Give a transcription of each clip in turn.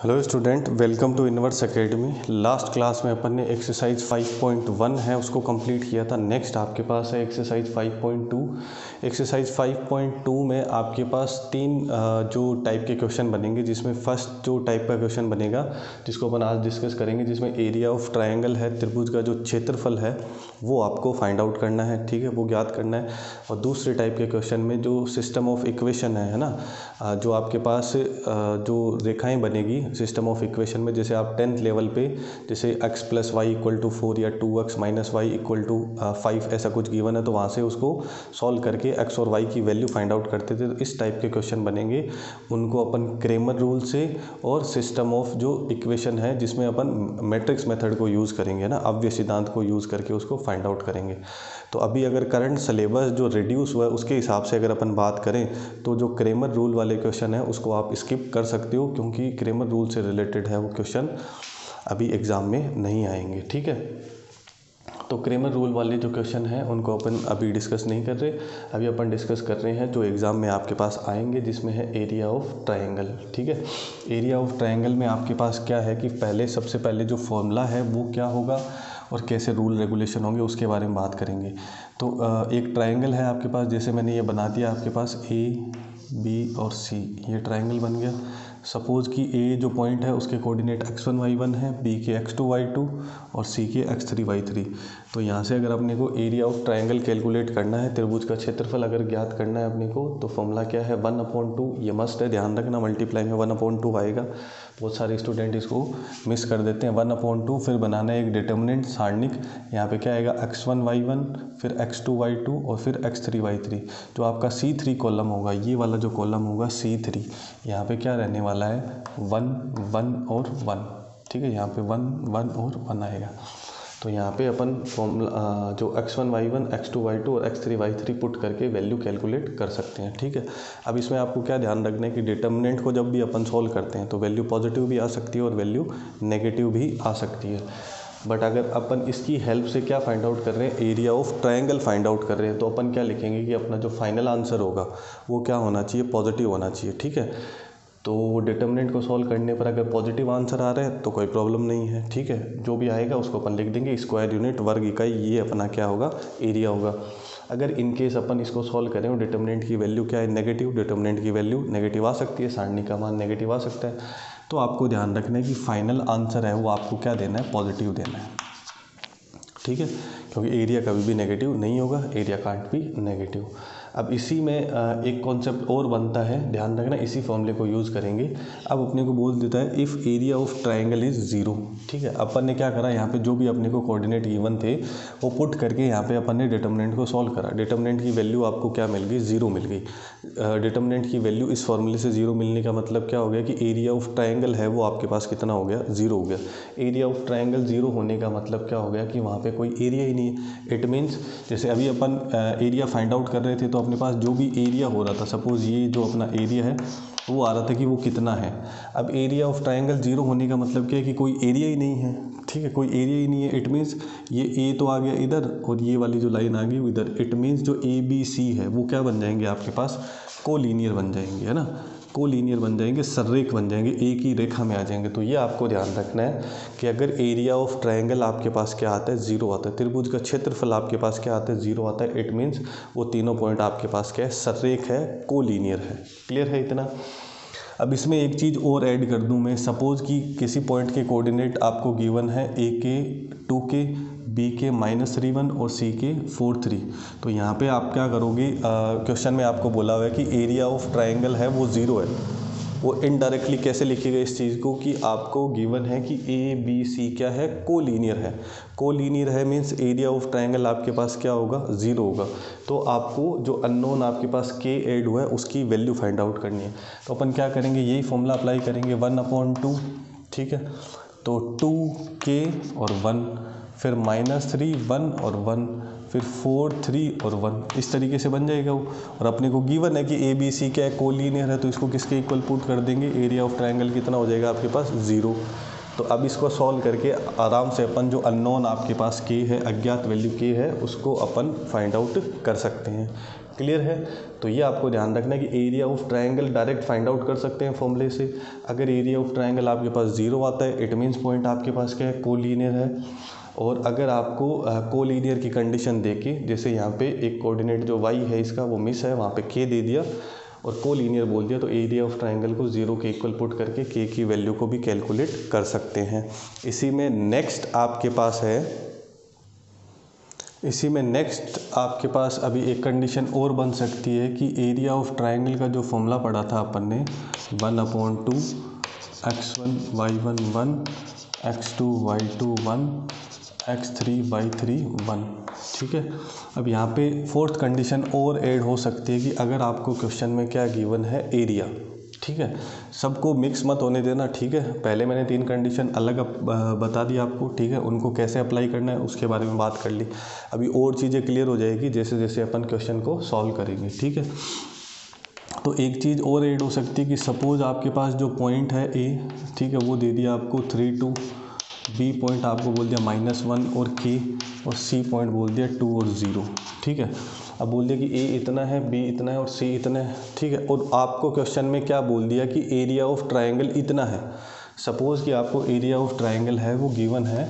Hello student, welcome to Inverse Academy. Last class में अपन ने एक्सरसाइज 5.1 है उसको कंप्लीट किया था। नेक्स्ट आपके पास है एक्सरसाइज 5.2। एक्सरसाइज 5.2 में आपके पास तीन जो टाइप के क्वेश्चन बनेंगे, जिसमें फर्स्ट जो टाइप का क्वेश्चन बनेगा जिसको अपन आज डिस्कस करेंगे, जिसमें एरिया ऑफ ट्रायंगल है, त्रिभुज का जो क्षेत्रफल है वो आपको फाइंड आउट करना है, ठीक है, वो ज्ञात करना है। और दूसरे टाइप के क्वेश्चन में जो सिस्टम ऑफ इक्वेशन है ना, जो आपके पास जो रेखाएं बनेगी सिस्टम ऑफ इक्वेशन में, जैसे आप 10th लेवल पे जैसे x + y = 4 या 2x - y = 5 ऐसा कुछ गिवन है, तो वहाँ से उसको सॉल्व करके x और y की वैल्यू फाइंड आउट करते थे। तो इस टाइप के क्वेश्चन बनेंगे, उनको अपन क्रेमर रूल से और सिस्टम ऑफ जो इक्वेशन है जिसमें अपन मैट्रिक्स मेथड को यूज़ करेंगे ना, अव्यय सिद्धांत को यूज़ करके उसको फाइंड आउट करेंगे। तो अभी अगर करंट सिलेबस जो रिड्यूस हुआ है उसके हिसाब से अगर अपन बात करें तो जो क्रेमर रूल वाले क्वेश्चन है उसको आप स्किप कर सकते हो, क्योंकि क्रेमर रूल से रिलेटेड है वो क्वेश्चन, अभी एग्ज़ाम में नहीं आएंगे, ठीक है। तो क्रेमर रूल वाले जो क्वेश्चन हैं उनको अपन अभी डिस्कस नहीं कर रहे, अभी अपन डिस्कस कर रहे हैं जो एग्ज़ाम में आपके पास आएंगे, जिसमें है एरिया ऑफ ट्रायंगल, ठीक है। एरिया ऑफ ट्रायंगल में आपके पास क्या है कि सबसे पहले जो फॉर्मूला है वो क्या होगा और कैसे रूल रेगुलेशन होंगे उसके बारे में बात करेंगे। तो एक ट्रायंगल है आपके पास, जैसे मैंने ये बना दिया आपके पास A, B और C, ये ट्रायंगल बन गया। सपोज़ कि A जो पॉइंट है उसके कोऑर्डिनेट x1 y1 है, B के x2 y2 और C के x3 y3। तो यहाँ से अगर अपने को एरिया ऑफ ट्रायंगल कैलकुलेट करना है, त्रिभुज का क्षेत्रफल अगर ज्ञात करना है अपने को, तो फॉर्मूला क्या है 1/2। ये मस्ट है, ध्यान रखना, मल्टीप्लाई में 1/2 आएगा। बहुत सारे स्टूडेंट इसको मिस कर देते हैं। 1/2 फिर बनाना है एक डिटर्मिनेंट सारणिक, यहाँ पे क्या आएगा x1 y1, फिर x2 y2 और फिर x3 y3। जो आपका C3 कॉलम होगा, ये वाला जो कॉलम होगा C3, यहाँ पे क्या रहने वाला है 1 1 और 1, ठीक है। यहाँ पे 1 1 और 1 आएगा। तो यहाँ पे अपन फॉर्मूला जो x1 y1, x2 y2 और x3 y3 पुट करके वैल्यू कैलकुलेट कर सकते हैं, ठीक है। अब इसमें आपको क्या ध्यान रखना है कि डिटर्मिनेंट को जब भी अपन सॉल्व करते हैं तो वैल्यू पॉजिटिव भी आ सकती है और वैल्यू नेगेटिव भी आ सकती है। बट अगर अपन इसकी हेल्प से क्या फाइंड आउट कर रहे हैं, area of triangle find out कर रहे हैं, तो अपन क्या लिखेंगे कि अपना जो फाइनल आंसर होगा वो क्या होना चाहिए, पॉजिटिव होना चाहिए, ठीक है। तो डिटर्मिनेंट को सॉल्व करने पर अगर पॉजिटिव आंसर आ रहा है तो कोई प्रॉब्लम नहीं है, ठीक है। जो भी आएगा उसको अपन लिख देंगे स्क्वायर यूनिट वर्ग इकाई, ये अपना क्या होगा, एरिया होगा। अगर इन केस अपन इसको सॉल्व करें और डिटर्मिनेंट की वैल्यू क्या है, नेगेटिव, डिटर्मिनेंट की वैल्यू नेगेटिव आ सकती है, सारणी का मान नेगेटिव आ सकता है, तो आपको ध्यान रखना है कि फाइनल आंसर है वो आपको क्या देना है, पॉजिटिव देना है, ठीक है। क्योंकि एरिया कभी भी नेगेटिव नहीं होगा, एरिया कांट बी नेगेटिव। अब इसी में एक कॉन्सेप्ट और बनता है, ध्यान रखना, इसी फॉर्मूले को यूज़ करेंगे। अब अपने को बोल देता है if area of triangle is 0, ठीक है। अपन ने क्या करा, यहाँ पे जो भी अपने को कोऑर्डिनेट गिवन थे वो पुट करके यहाँ पे अपन ने डिटर्मिनेंट को सॉल्व करा। डिटर्मिनेंट की वैल्यू आपको क्या मिल गई, 0 मिल गई। डिटर्मिनेंट की वैल्यू इस फॉर्मूले से 0 मिलने का मतलब क्या हो गया कि एरिया ऑफ ट्रायंगल है वो आपके पास कितना हो गया, 0 हो गया। एरिया ऑफ ट्रायंगल 0 होने का मतलब क्या हो गया कि वहाँ पे कोई एरिया ही नहीं है। इट मीन्स जैसे अभी अपन एरिया फाइंड आउट कर रहे थे, तो अपने पास जो भी एरिया हो रहा था, सपोज़ ये जो अपना एरिया है वो आ रहा था कि वो कितना है। अब एरिया ऑफ ट्रायंगल 0 होने का मतलब क्या है कि कोई एरिया ही नहीं है, ठीक है, कोई एरिया ही नहीं है। इट मीन्स ये ए तो आ गया इधर और ये वाली जो लाइन आ गई वो इधर। इट मीन्स जो ABC है वो क्या बन जाएंगे आपके पास, कोलीनियर बन जाएंगे, है ना, कोलीनियर बन जाएंगे, सररेख बन जाएंगे, एक ही रेखा में आ जाएंगे। तो ये आपको ध्यान रखना है कि अगर एरिया ऑफ ट्रायंगल आपके पास क्या आता है, 0 आता है, त्रिभुज का क्षेत्रफल आपके पास क्या आता है, 0 आता है, इट मीन्स वो तीनों पॉइंट आपके पास क्या है, सररेख है, कोलीनियर है। क्लियर है इतना। अब इसमें एक चीज़ और ऐड कर दूं मैं, सपोज़ कि किसी पॉइंट के कोऑर्डिनेट आपको गिवन है A के 2 के, B के -3 और C के 4 3। तो यहाँ पे आप क्या करोगे, क्वेश्चन में आपको बोला हुआ है कि एरिया ऑफ ट्रायंगल है वो 0 है। वो इनडायरेक्टली कैसे लिखेगा इस चीज़ को कि आपको गिवन है कि ABC क्या है, कोलीनियर है। कोलीनियर है मीन्स एरिया ऑफ ट्रायंगल आपके पास क्या होगा, 0 होगा। तो आपको जो अननोन आपके पास K ऐड हुआ है उसकी वैल्यू फाइंड आउट करनी है। तो अपन क्या करेंगे, यही फॉर्मूला अप्लाई करेंगे 1/2, ठीक है। तो 2K और 1, फिर -3 1 और 1, फिर 4 3 और 1, इस तरीके से बन जाएगा वो। और अपने को गिवन है कि ABC क्या है, कोलीनियर है, तो इसको किसके इक्वल पुट कर देंगे, एरिया ऑफ ट्रायंगल कितना हो जाएगा आपके पास, 0। तो अब इसको सॉल्व करके आराम से अपन जो अननोन आपके पास के है, अज्ञात वैल्यू के है, उसको अपन फाइंड आउट कर सकते हैं। क्लियर है? तो ये आपको ध्यान रखना है कि area of triangle direct find out कर सकते हैं फॉर्मूले से। अगर एरिया ऑफ ट्रायंगल आपके पास 0 आता है, इट मीन्स पॉइंट आपके पास क्या है, कोलिनियर है। और अगर आपको कोलिनियर की कंडीशन देके, जैसे यहाँ पे एक कोऑर्डिनेट जो y है इसका वो मिस है, वहाँ पे k दे दिया और कोलिनियर बोल दिया, तो एरिया ऑफ ट्रायंगल को 0 के इक्वल पुट करके k की वैल्यू को भी कैलकुलेट कर सकते हैं। इसी में नेक्स्ट आपके पास अभी एक कंडीशन और बन सकती है कि एरिया ऑफ ट्रायंगल का जो फॉर्मूला पढ़ा था अपन ने 1/2 x1 y1 1 x2 y2 1 x3 1। ठीक है, अब यहाँ पे फोर्थ कंडीशन और ऐड हो सकती है कि अगर आपको क्वेश्चन में क्या गिवन है, एरिया। ठीक है, सबको मिक्स मत होने देना। ठीक है, पहले मैंने 3 कंडीशन अलग बता दी आपको। ठीक है, उनको कैसे अप्लाई करना है उसके बारे में बात कर ली। अभी और चीज़ें क्लियर हो जाएगी जैसे जैसे अपन क्वेश्चन को सॉल्व करेंगे। ठीक है, तो एक चीज़ और ऐड हो सकती है कि सपोज़ आपके पास जो पॉइंट है ए, ठीक है, वो दे दिया आपको 3 2, बी पॉइंट आपको बोल दिया -1 और के, और सी पॉइंट बोल दिया 2 और 0। ठीक है, अब बोल दिया कि ए इतना है, बी इतना है और सी इतना है। ठीक है, और आपको क्वेश्चन में क्या बोल दिया कि एरिया ऑफ ट्रायंगल इतना है। सपोज़ कि आपको एरिया ऑफ ट्रायंगल है वो गिवन है,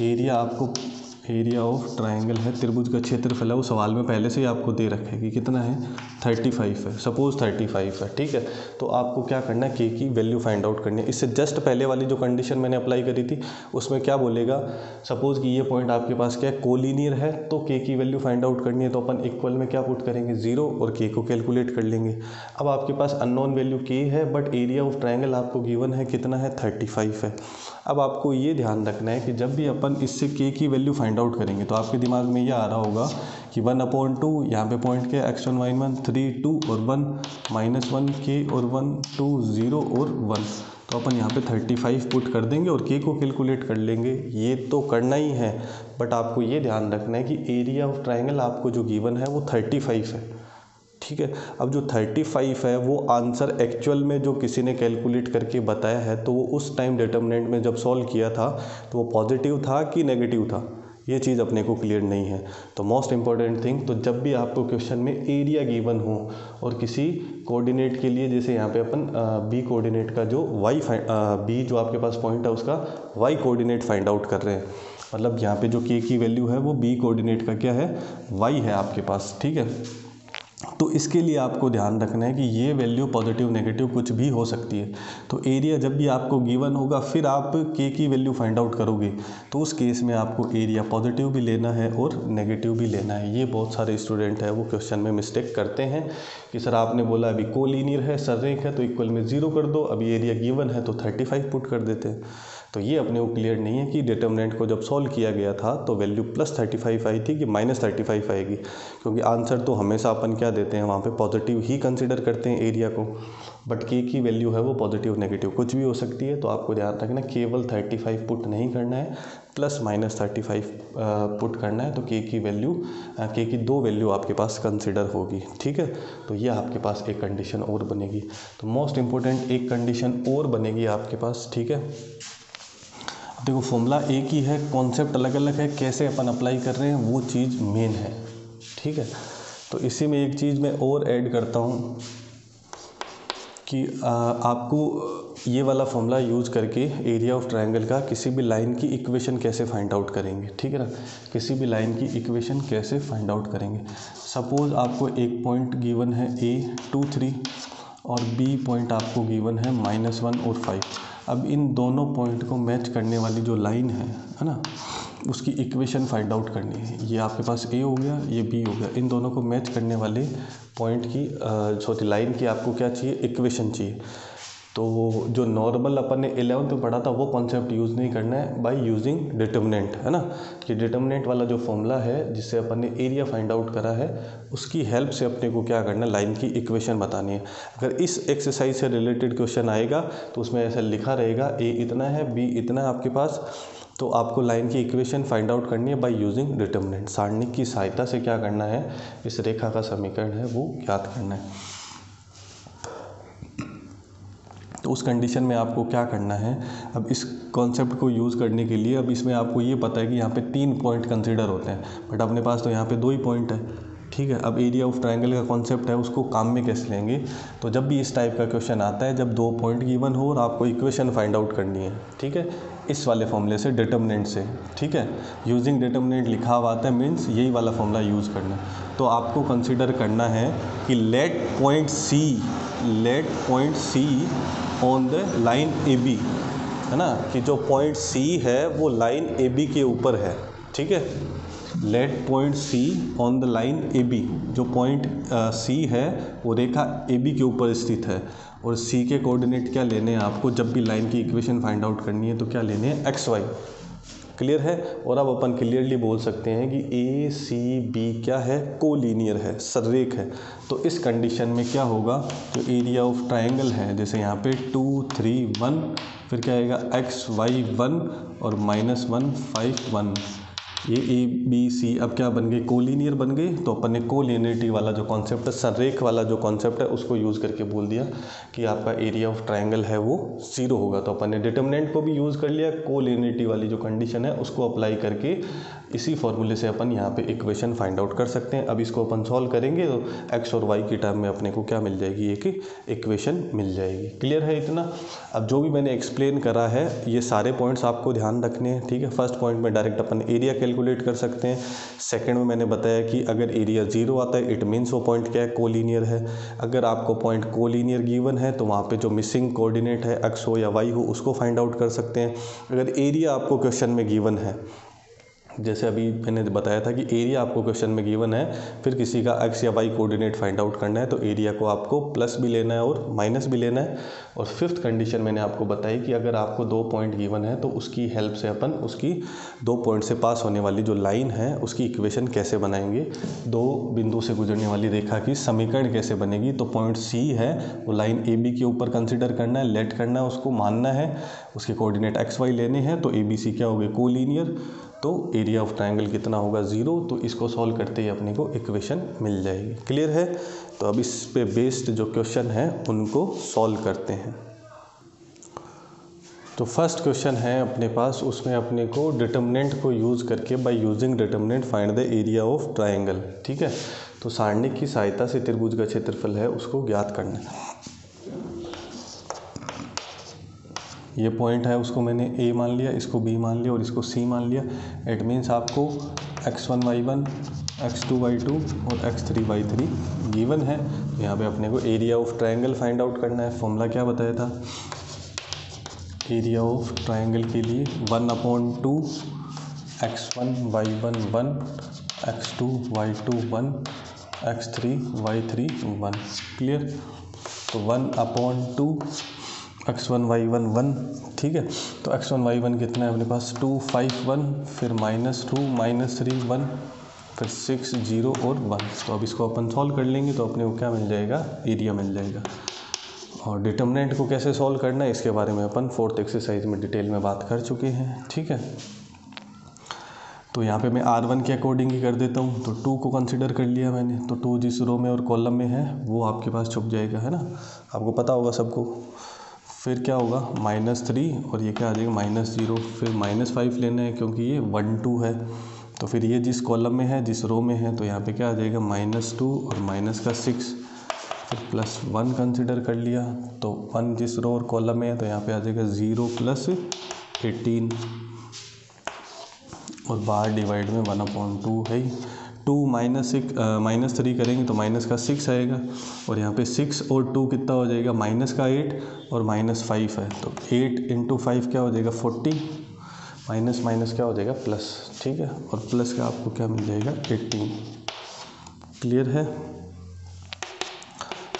एरिया ऑफ ट्रायंगल है, त्रिभुज का क्षेत्रफल है, वो सवाल में पहले से ही आपको दे रखा है कि कितना है, 35 है। सपोज़ 35 है। ठीक है, तो आपको क्या करना है, के की वैल्यू फाइंड आउट करनी है। इससे जस्ट पहले वाली जो कंडीशन मैंने अप्लाई करी थी उसमें क्या बोलेगा, सपोज़ कि ये पॉइंट आपके पास क्या है, कोलिनियर है, तो के की वैल्यू फाइंड आउट करनी है, तो अपन इक्वल में क्या पुट करेंगे, 0 और के को कैलकुलेट कर लेंगे। अब आपके पास अननोन वैल्यू के है बट एरिया ऑफ ट्रायंगल आपको गिवन है कितना है, 35 है। अब आपको ये ध्यान रखना है कि जब भी अपन इससे के की वैल्यू फाइंड आउट करेंगे तो आपके दिमाग में ये आ रहा होगा कि 1/2, यहाँ पे पॉइंट के x1 y1 3 2 और 1 -1 के और 1 2 0 और 1, तो अपन यहाँ पे 35 पुट कर देंगे और के को कैलकुलेट कर लेंगे। ये तो करना ही है, बट आपको ये ध्यान रखना है कि एरिया ऑफ ट्रायंगल आपको जो गिवन है वो 35 है। ठीक है, अब जो 35 है वो आंसर एक्चुअल में जो किसी ने कैलकुलेट करके बताया है, तो वो उस टाइम डिटर्मिनेंट में जब सॉल्व किया था तो वो पॉजिटिव था कि नेगेटिव था, ये चीज़ अपने को क्लियर नहीं है। तो मोस्ट इंपॉर्टेंट थिंग, तो जब भी आपको क्वेश्चन में एरिया गिवन हो और किसी कोऑर्डिनेट के लिए, जैसे यहाँ पे अपन बी कोऑर्डिनेट का जो बी जो आपके पास पॉइंट है उसका वाई कोऑर्डिनेट फाइंड आउट कर रहे हैं, मतलब यहाँ पे जो के की वैल्यू है वो बी कोऑर्डिनेट का क्या है, वाई है आपके पास। ठीक है, तो इसके लिए आपको ध्यान रखना है कि ये वैल्यू पॉजिटिव नेगेटिव कुछ भी हो सकती है। तो एरिया जब भी आपको गिवन होगा फिर आप के की वैल्यू फाइंड आउट करोगे, तो उस केस में आपको एरिया पॉजिटिव भी लेना है और नेगेटिव भी लेना है। ये बहुत सारे स्टूडेंट हैं वो क्वेश्चन में मिस्टेक करते हैं कि सर आपने बोला अभी कोलिनियर है, सररेख है, तो इक्वल में 0 कर दो, अभी एरिया गिवन है तो 35 पुट कर देते हैं। तो ये अपने को क्लियर नहीं है कि डिटर्मिनेंट को जब सॉल्व किया गया था तो वैल्यू +35 आई थी कि -35 आएगी, क्योंकि आंसर तो हमेशा अपन क्या देते हैं वहाँ पे, पॉजिटिव ही कंसिडर करते हैं एरिया को, बट के की वैल्यू है वो पॉजिटिव नेगेटिव कुछ भी हो सकती है। तो आपको ध्यान रखना केवल 35 पुट नहीं करना है, +-35 पुट करना है, तो के की वैल्यू, के की 2 वैल्यू आपके पास कंसिडर होगी। ठीक है, तो ये आपके पास एक कंडीशन और बनेगी। तो मोस्ट इंपॉर्टेंट एक कंडीशन और बनेगी आपके पास। ठीक है, देखो फॉर्मूला एक ही है, कॉन्सेप्ट अलग अलग है, कैसे अपन अप्लाई कर रहे हैं वो चीज़ मेन है। ठीक है, तो इसी में एक चीज़ मैं और ऐड करता हूँ कि आपको ये वाला फॉर्मूला यूज़ करके एरिया ऑफ ट्रायंगल का किसी भी लाइन की इक्वेशन कैसे फाइंड आउट करेंगे। ठीक है ना, किसी भी लाइन की इक्वेशन कैसे फाइंड आउट करेंगे। सपोज़ आपको एक पॉइंट गिवन है a 2 3 और b पॉइंट आपको गिवन है -1 और 5। अब इन दोनों पॉइंट को मैच करने वाली जो लाइन है ना, उसकी इक्वेशन फाइंड आउट करनी है। ये आपके पास a हो गया, ये b हो गया, इन दोनों को मैच करने वाले पॉइंट की लाइन की आपको क्या चाहिए, इक्वेशन चाहिए। तो जो नॉर्मल अपन ने 11th में पढ़ा था वो कॉन्सेप्ट यूज़ नहीं करना है बाय यूजिंग डिटर्मिनेंट, है ना, कि डिटर्मिनेंट वाला जो फॉर्मूला है जिससे अपन ने एरिया फाइंड आउट करा है उसकी हेल्प से अपने को क्या करना है, लाइन की इक्वेशन बतानी है। अगर इस एक्सरसाइज से रिलेटेड क्वेश्चन आएगा तो उसमें ऐसा लिखा रहेगा a इतना है, b इतना है आपके पास, तो आपको लाइन की इक्वेशन फाइंड आउट करनी है बाय यूजिंग डिटर्मिनेंट। सारणिक की सहायता से क्या करना है, इस रेखा का समीकरण है वो ज्ञात करना है। तो उस कंडीशन में आपको क्या करना है, अब इस कॉन्सेप्ट को यूज़ करने के लिए अब इसमें आपको ये पता है कि यहाँ पे 3 पॉइंट कंसिडर होते हैं, बट अपने पास तो यहाँ पे 2 ही पॉइंट है। ठीक है, अब एरिया ऑफ ट्रायंगल का कॉन्सेप्ट है, उसको काम में कैसे लेंगे, तो जब भी इस टाइप का क्वेश्चन आता है, जब 2 पॉइंट गिवन हो और आपको इक्वेशन फाइंड आउट करनी है, ठीक है, इस वाले फॉर्मूले से, डिटर्मिनेंट से, ठीक है, यूजिंग डिटर्मिनेंट लिखा हुआ आता है, मीन्स यही वाला फॉर्मूला यूज़ करना। तो आपको कंसिडर करना है कि let point C on the line A B, है ना, कि जो पॉइंट सी है वो लाइन ए बी के ऊपर है। ठीक है, let point C on the line A B, जो पॉइंट सी है वो रेखा ए बी के ऊपर स्थित है, और सी के कोऑर्डिनेट क्या लेने हैं आपको, जब भी लाइन की इक्वेशन फाइंड आउट करनी है तो क्या लेने हैं, एक्स वाई। क्लियर है, और अब अपन क्लियरली बोल सकते हैं कि ए सी बी क्या है, कोलिनियर है, सररेख है। तो इस कंडीशन में क्या होगा, जो एरिया ऑफ ट्रायंगल है, जैसे यहाँ पे 2 3 1, फिर क्या आएगा एक्स वाई 1 और -1 5 1, ये ए बी सी अब क्या बन गए, कोलिनियर बन गए। तो अपन ने कोलिनियरिटी वाला जो कॉन्सेप्ट है, सररेख वाला जो कॉन्सेप्ट है, उसको यूज़ करके बोल दिया कि आपका एरिया ऑफ ट्रायंगल है वो 0 होगा। तो अपन ने डिटर्मिनेंट को भी यूज़ कर लिया, कोलिनियरिटी वाली जो कंडीशन है उसको अप्लाई करके इसी फॉर्मूले से अपन यहाँ पे इक्वेशन फाइंड आउट कर सकते हैं। अब इसको अपन सॉल्व करेंगे तो एक्स और वाई की टर्म में अपने को क्या मिल जाएगी, एक इक्वेशन मिल जाएगी। क्लियर है इतना। अब जो भी मैंने एक्सप्लेन करा है ये सारे पॉइंट्स आपको ध्यान रखने हैं। ठीक है, फर्स्ट पॉइंट में डायरेक्ट अपन एरिया कैलकुलेट कर सकते हैं। सेकंड में मैंने बताया कि अगर एरिया 0 आता है इट मीन्स वो पॉइंट क्या है, कोलिनियर है। अगर आपको पॉइंट कोलिनियर गिवन है तो वहाँ पे जो मिसिंग कोऑर्डिनेट है एक्स हो या वाई हो उसको फाइंड आउट कर सकते हैं। अगर एरिया आपको क्वेश्चन में गिवन है, जैसे अभी मैंने बताया था कि एरिया आपको क्वेश्चन में गिवन है, फिर किसी का एक्स या वाई कोऑर्डिनेट फाइंड आउट करना है, तो एरिया को आपको प्लस भी लेना है और माइनस भी लेना है। और फिफ्थ कंडीशन मैंने आपको बताई कि अगर आपको 2 पॉइंट गिवन है तो उसकी हेल्प से अपन उसकी 2 पॉइंट से पास होने वाली जो लाइन है उसकी इक्वेशन कैसे बनाएंगे, 2 बिंदु से गुजरने वाली रेखा की समीकरण कैसे बनेगी। तो पॉइंट सी है वो लाइन ए बी के ऊपर कंसिडर करना है, लेट करना है, उसको मानना है, उसके कोऑर्डिनेट एक्स वाई लेने हैं। तो ए बी सी क्या हो गए, कोलिनियर। तो एरिया ऑफ ट्रायंगल कितना होगा, 0। तो इसको सॉल्व करते ही अपने को इक्वेशन मिल जाएगी। क्लियर है। तो अब इस पे बेस्ड जो क्वेश्चन है उनको सॉल्व करते हैं। तो फर्स्ट क्वेश्चन है अपने पास, उसमें अपने को डिटर्मिनेंट को यूज़ करके by using determinant find the area of triangle. ठीक है, तो सारणी की सहायता से त्रिभुज का क्षेत्रफल है उसको ज्ञात करना है। ये पॉइंट है उसको मैंने ए मान लिया, इसको बी मान लिया और इसको सी मान लिया। इट मीन्स आपको x1 y1 x2 y2 और x3 y3 गिवन है। तो यहाँ पे अपने को area of triangle find out करना है। फॉर्मूला क्या बताया था, एरिया ऑफ ट्रायंगल के लिए 1/2 x1 y1 1 x2 y2 1 x3 y3 1। Clear. तो 1/2 x1 y1 1। ठीक है, तो x1 y1 कितना है अपने पास, 2 5 1, फिर -2 -3 1, फिर 6 0 और 1। तो अब इसको अपन सॉल्व कर लेंगे तो अपने को क्या मिल जाएगा, एरिया मिल जाएगा। और डिटर्मिनेंट को कैसे सॉल्व करना है इसके बारे में अपन 4th एक्सरसाइज में डिटेल में बात कर चुके हैं। ठीक है, तो यहाँ पे मैं R1 के अकॉर्डिंग ही कर देता हूँ। तो 2 को कंसिडर कर लिया मैंने, तो 2 जिस रो में और कॉलम में है वो आपके पास छुप जाएगा, है ना, आपको पता होगा सबको। फिर क्या होगा, -3 और ये क्या आ जाएगा -0, फिर -5 लेना है क्योंकि ये 1 2 है। तो फिर ये जिस कॉलम में है जिस रो में है तो यहाँ पे क्या आ जाएगा -2 और माइनस का 6, फिर +1 कंसिडर कर लिया। तो 1 जिस रो और कॉलम में है तो यहाँ पे आ जाएगा 0 + 18 और बाहर डिवाइड में 1/2 है। 2 -3 करेंगे तो माइनस का 6 आएगा और यहाँ पे 6 और 2 कितना हो जाएगा, माइनस का 8 और -5 है। तो 8 × 5 क्या हो जाएगा 40, माइनस माइनस क्या हो जाएगा प्लस। ठीक है, और प्लस का आपको क्या मिल जाएगा 18। क्लियर है।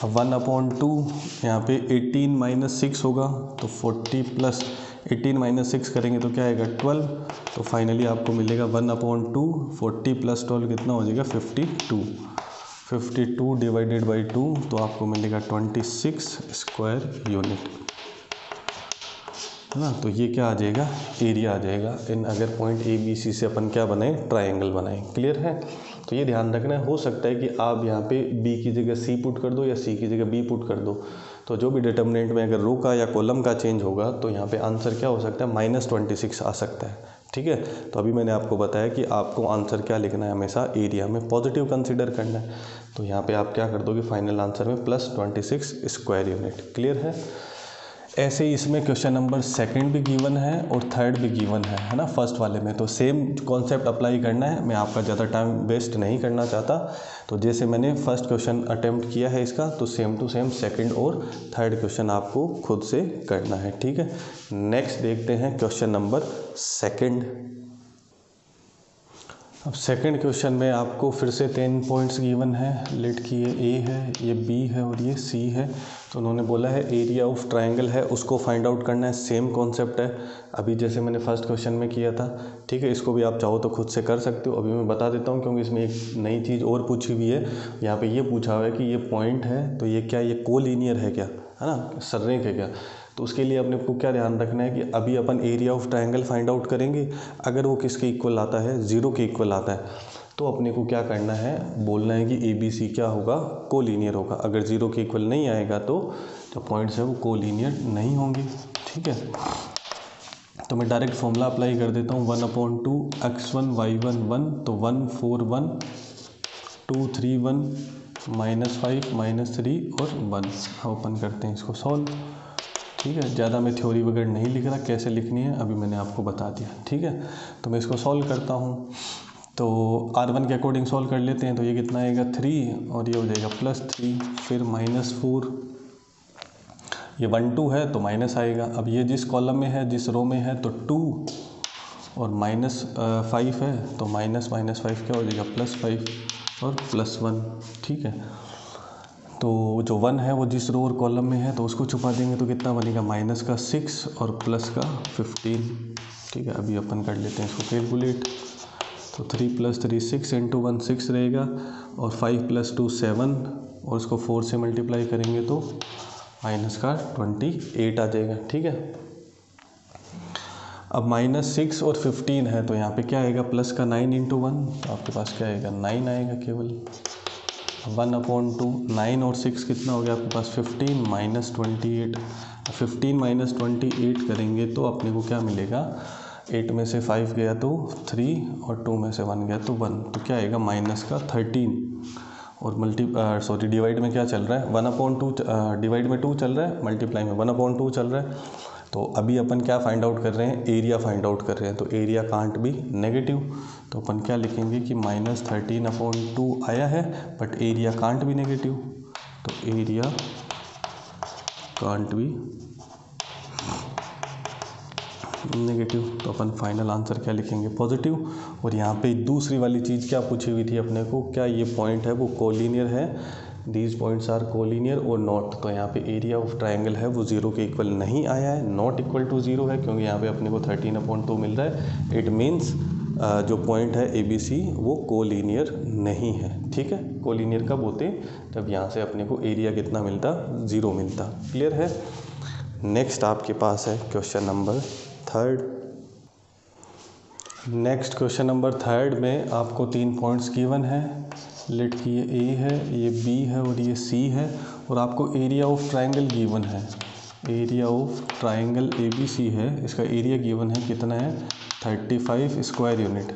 अब 1/2 यहाँ पे 18 - 6 होगा तो 40 + 18 - 6 करेंगे तो क्या आएगा 12। तो फाइनली आपको मिलेगा 1/2 40 + 12 कितना हो जाएगा 52। 52 डिवाइडेड बाई 2 तो आपको मिलेगा 26 स्क्वायर यूनिट, है ना। तो ये क्या आ जाएगा, एरिया आ जाएगा इन, अगर पॉइंट ए बी सी से अपन क्या बनाए, ट्रायंगल बनाए। क्लियर है। तो ये ध्यान रखना है, हो सकता है कि आप यहाँ पे बी की जगह सी पुट कर दो या सी की जगह बी पुट कर दो। तो जो भी डिटर्मिनेंट में अगर रो का या कॉलम का चेंज होगा तो यहाँ पे आंसर क्या हो सकता है, -26 आ सकता है। ठीक है, तो अभी मैंने आपको बताया कि आपको आंसर क्या लिखना है, हमेशा एरिया में पॉजिटिव कंसीडर करना है। तो यहाँ पे आप क्या कर दोगे, फाइनल आंसर में +26 स्क्वायर यूनिट। क्लियर है। ऐसे ही इसमें क्वेश्चन नंबर सेकंड भी गिवन है और थर्ड भी गिवन है ना, फर्स्ट वाले में। तो सेम कॉन्सेप्ट अप्लाई करना है, मैं आपका ज़्यादा टाइम वेस्ट नहीं करना चाहता। तो जैसे मैंने फर्स्ट क्वेश्चन अटेम्प्ट किया है इसका, तो सेम टू सेम सेकंड और थर्ड क्वेश्चन आपको खुद से करना है। ठीक है, नेक्स्ट देखते हैं क्वेश्चन नंबर सेकंड। अब सेकंड क्वेश्चन में आपको फिर से 10 पॉइंट्स गिवन है। लेट कि ये ए है, ये बी है और ये सी है। तो उन्होंने बोला है एरिया ऑफ ट्रायंगल है, उसको फाइंड आउट करना है। सेम कॉन्सेप्ट है अभी जैसे मैंने फर्स्ट क्वेश्चन में किया था। ठीक है, इसको भी आप चाहो तो खुद से कर सकते हो। अभी मैं बता देता हूँ क्योंकि इसमें एक नई चीज़ और पूछी हुई है। यहाँ पे ये पूछा हुआ है कि ये पॉइंट है तो ये क्या, ये कोलिनियर है क्या, है ना, सररेख है क्या। तो उसके लिए अपने को क्या ध्यान रखना है कि अभी अपन area of triangle find out करेंगे। अगर वो किसके इक्वल आता है, 0 के इक्वल आता है, तो अपने को क्या करना है, बोलना है कि ABC क्या होगा, कोलिनियर होगा। अगर 0 के इक्वल नहीं आएगा तो जो पॉइंट्स है वो कोलिनियर नहीं होंगे। ठीक है, तो मैं डायरेक्ट फॉर्मूला अप्लाई कर देता हूँ। 1/2 x1 y1 1, तो 1 4 1 2 3 1 -5 -3 और 1। अब ओपन करते हैं इसको सॉल्व। ठीक है, ज़्यादा मैं थ्योरी वगैरह नहीं लिख रहा, कैसे लिखनी है अभी मैंने आपको बता दिया। ठीक है, तो मैं इसको सॉल्व करता हूँ। तो R1 के अकॉर्डिंग सॉल्व कर लेते हैं। तो ये कितना आएगा 3 और ये हो जाएगा +3, फिर -4, ये 1 2 है तो माइनस आएगा। अब ये जिस कॉलम में है, जिस रो में है, तो 2 और -5 है तो -5 क्या हो जाएगा, +5 और +1। ठीक है, तो जो 1 है वो जिस रो और कॉलम में है तो उसको छुपा देंगे तो कितना बनेगा, -6 और +15। ठीक है, अभी अपन कर लेते हैं इसको कैलकुलेट। तो 3 + 3 6 × 1 6 रहेगा और 5 + 2 7 और इसको 4 से मल्टीप्लाई करेंगे तो -28 आ जाएगा। ठीक है, अब -6 और 15 है तो यहाँ पे क्या आएगा, प्लस का 9 × 1, तो आपके पास क्या आएगा, 9 आएगा केवल। 1/2 9 और 6 कितना हो गया आपके पास, 15 -28। 15 - 28 करेंगे तो अपने को क्या मिलेगा, 8 में से 5 गया तो 3 और 2 में से 1 गया तो 1, तो क्या आएगा -13। और डिवाइड में क्या चल रहा है, 1/2 डिवाइड में 2 चल रहा है, मल्टीप्लाई में 1/2 चल रहा है। तो अभी अपन क्या फाइंड आउट कर रहे हैं, एरिया फाइंड आउट कर रहे हैं। तो एरिया कांट बी नेगेटिव, तो अपन क्या लिखेंगे कि -13/2 आया है but area can't be negative. तो एरिया कांट बी नेगेटिव, तो अपन फाइनल आंसर क्या लिखेंगे, पॉजिटिव। और यहाँ पे दूसरी वाली चीज़ क्या पूछी हुई थी अपने को, क्या ये पॉइंट है वो कोलिनियर है, दीज पॉइंट्स आर कोलिनियर और नॉट। तो यहाँ पे एरिया ऑफ ट्रायंगल है वो 0 के इक्वल नहीं आया है, नॉट इक्वल टू 0 है, क्योंकि यहाँ पे अपने को 13/2 मिल रहा है। इट मीन्स जो पॉइंट है ABC वो कोलिनियर नहीं है। ठीक है, कोलिनियर कब होते, जब यहाँ से अपने को एरिया कितना मिलता, 0 मिलता। क्लियर है। नेक्स्ट आपके पास है question number third. Next question number third में आपको 3 पॉइंट्स गिवन है। लेट कि ये ए है, ये बी है और ये सी है, और आपको एरिया ऑफ ट्रायंगल गिवन है। एरिया ऑफ ट्रायंगल ABC है, इसका एरिया गिवन है, कितना है, 35 स्क्वायर यूनिट,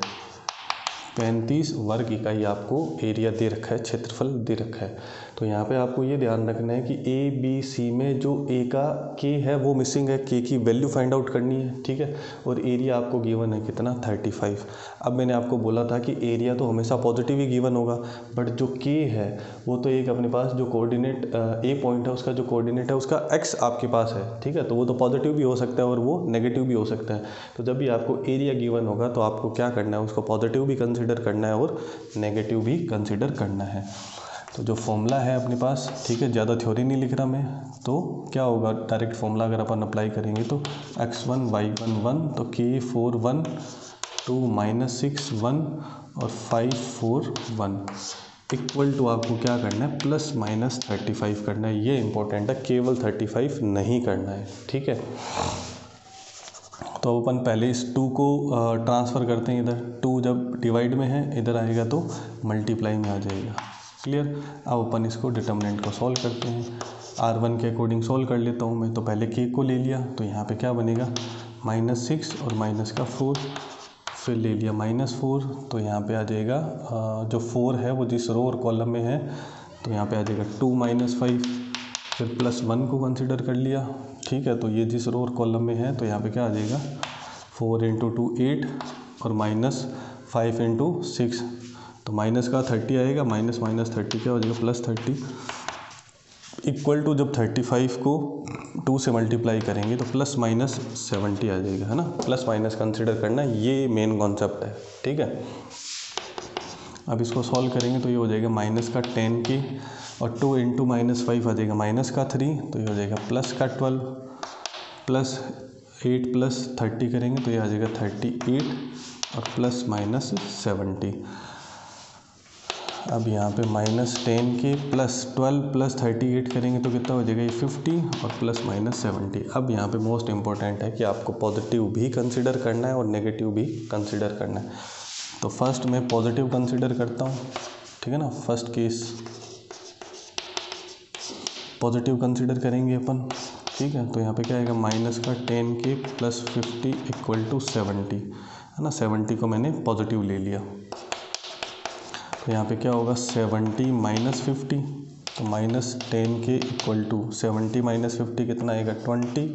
35 वर्ग इकाई आपको एरिया दे रखा है, क्षेत्रफल दे रखा है। तो यहाँ पे आपको ये ध्यान रखना है कि ABC में जो A का K है वो मिसिंग है, K की वैल्यू फाइंड आउट करनी है। ठीक है, और एरिया आपको गिवन है कितना, 35। अब मैंने आपको बोला था कि एरिया तो हमेशा पॉजिटिव ही गिवन होगा, बट जो K है वो तो एक अपने पास जो कोऑर्डिनेट A पॉइंट है उसका जो कोऑर्डिनेट है उसका X आपके पास है। ठीक है, तो वो तो पॉजिटिव भी हो सकता है और वो नेगेटिव भी हो सकता है। तो जब भी आपको एरिया गिवन होगा तो आपको क्या करना है, उसको पॉजिटिव भी कंसिडर करना है और नेगेटिव भी कंसिडर करना है। तो जो फॉर्मूला है अपने पास, ठीक है, ज़्यादा थ्योरी नहीं लिख रहा मैं, तो क्या होगा, डायरेक्ट फॉर्मूला अगर अपन अप्लाई करेंगे तो x1 y1 1, तो k4 1 2 -6 1 और 5 4 1 इक्वल टू आपको क्या करना है, +-35 करना है। ये इंपॉर्टेंट है, केवल 35 नहीं करना है। ठीक है, तो अपन पहले इस 2 को ट्रांसफ़र करते हैं इधर। 2 जब डिवाइड में है इधर आएगा तो मल्टीप्लाई में आ जाएगा। क्लियर। अब अपन इसको डिटर्मिनेंट को सॉल्व करते हैं। R1 के अकॉर्डिंग सोल्व कर लेता हूँ मैं। तो पहले k को ले लिया, तो यहाँ पे क्या बनेगा -6 और माइनस का 4, फिर ले लिया -4, तो यहाँ पे आ जाएगा जो 4 है वो जिस रो और कॉलम में है, तो यहाँ पे आ जाएगा 2 - 5, फिर +1 को कंसिडर कर लिया, ठीक है। तो ये जिस रो और कॉलम में है, तो यहाँ पे क्या आ जाएगा 4 × 2 8 और -5 × 6, तो माइनस का 30 आएगा, माइनस -30 क्या हो जाएगा +30, इक्वल टू जब 35 को 2 से मल्टीप्लाई करेंगे तो ±70 आ जाएगा, है ना। प्लस माइनस कंसिडर करना, ये मेन कॉन्सेप्ट है, ठीक है। अब इसको सॉल्व करेंगे तो ये हो जाएगा -10k और 2 × -5 आ जाएगा -3, तो ये हो जाएगा +12 +8 +30 करेंगे तो ये आ जाएगा 38 और ±70। अब यहाँ पे -10k +12 +38 करेंगे तो कितना हो जाएगा ये 50 और ±70। अब यहाँ पे मोस्ट इम्पोर्टेंट है कि आपको पॉजिटिव भी कंसिडर करना है और नेगेटिव भी कंसिडर करना है। तो फर्स्ट मैं पॉजिटिव कंसिडर करता हूँ, ठीक है ना। फर्स्ट केस पॉजिटिव कंसिडर करेंगे अपन, ठीक है। तो यहाँ पे क्या आएगा -10k + 50 = 70, है ना। 70 को मैंने पॉजिटिव ले लिया, तो यहाँ पे क्या होगा 70 - 50, तो -10k = 70 - 50 कितना आएगा 20,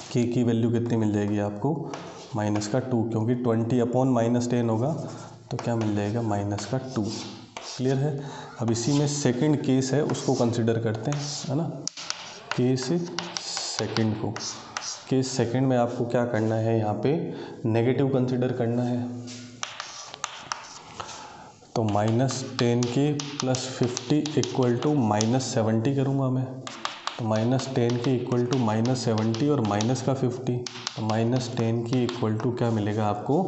k की वैल्यू कितनी मिल जाएगी आपको -2, क्योंकि 20/-10 होगा तो क्या मिल जाएगा -2। क्लियर है। अब इसी में सेकंड केस है उसको कंसिडर करते हैं, है ना। केस सेकंड को, केस सेकंड में आपको क्या करना है, यहाँ पे नेगेटिव कंसिडर करना है। तो -10k + 50 = -70 करूँगा मैं। तो -10k = -70 और माइनस का 50, तो -10k = क्या मिलेगा आपको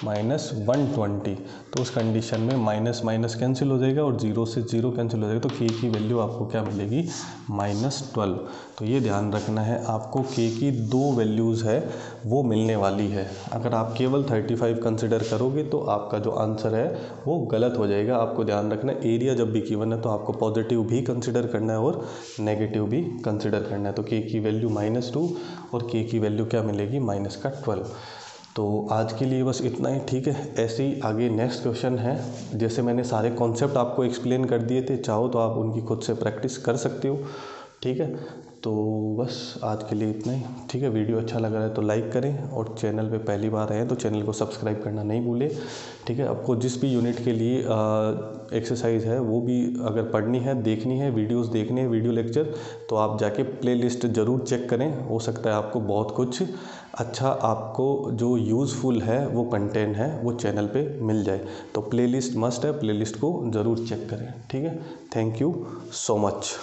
-120। तो उस कंडीशन में माइनस कैंसिल हो जाएगा और 0 से 0 कैंसिल हो जाएगा, तो k की वैल्यू आपको क्या मिलेगी -12। तो ये ध्यान रखना है आपको, k की 2 वैल्यूज़ है वो मिलने वाली है। अगर आप केवल 35 कंसिडर करोगे तो आपका जो आंसर है वो गलत हो जाएगा। आपको ध्यान रखना एरिया जब भी गिवन है तो आपको पॉजिटिव भी कंसिडर करना है और नेगेटिव भी कंसिडर करना है। तो k की वैल्यू -2 और k की वैल्यू क्या मिलेगी -12। तो आज के लिए बस इतना ही, ठीक है। ऐसे ही आगे नेक्स्ट क्वेश्चन है, जैसे मैंने सारे कॉन्सेप्ट आपको एक्सप्लेन कर दिए थे, चाहो तो आप उनकी खुद से प्रैक्टिस कर सकते हो, ठीक है। तो बस आज के लिए इतना ही, ठीक है। वीडियो अच्छा लगा है तो लाइक करें और चैनल पे पहली बार आए तो चैनल को सब्सक्राइब करना नहीं भूलें, ठीक है। आपको जिस भी यूनिट के लिए एक्सरसाइज है वो भी अगर पढ़नी है, देखनी है, वीडियोस देखने हैं, वीडियो लेक्चर, तो आप जाके प्लेलिस्ट ज़रूर चेक करें। हो सकता है आपको बहुत कुछ अच्छा, आपको जो यूज़फुल है वो कंटेंट है वो चैनल पे मिल जाए। तो प्लेलिस्ट मस्ट है, प्लेलिस्ट को ज़रूर चेक करें, ठीक है। Thank you so much.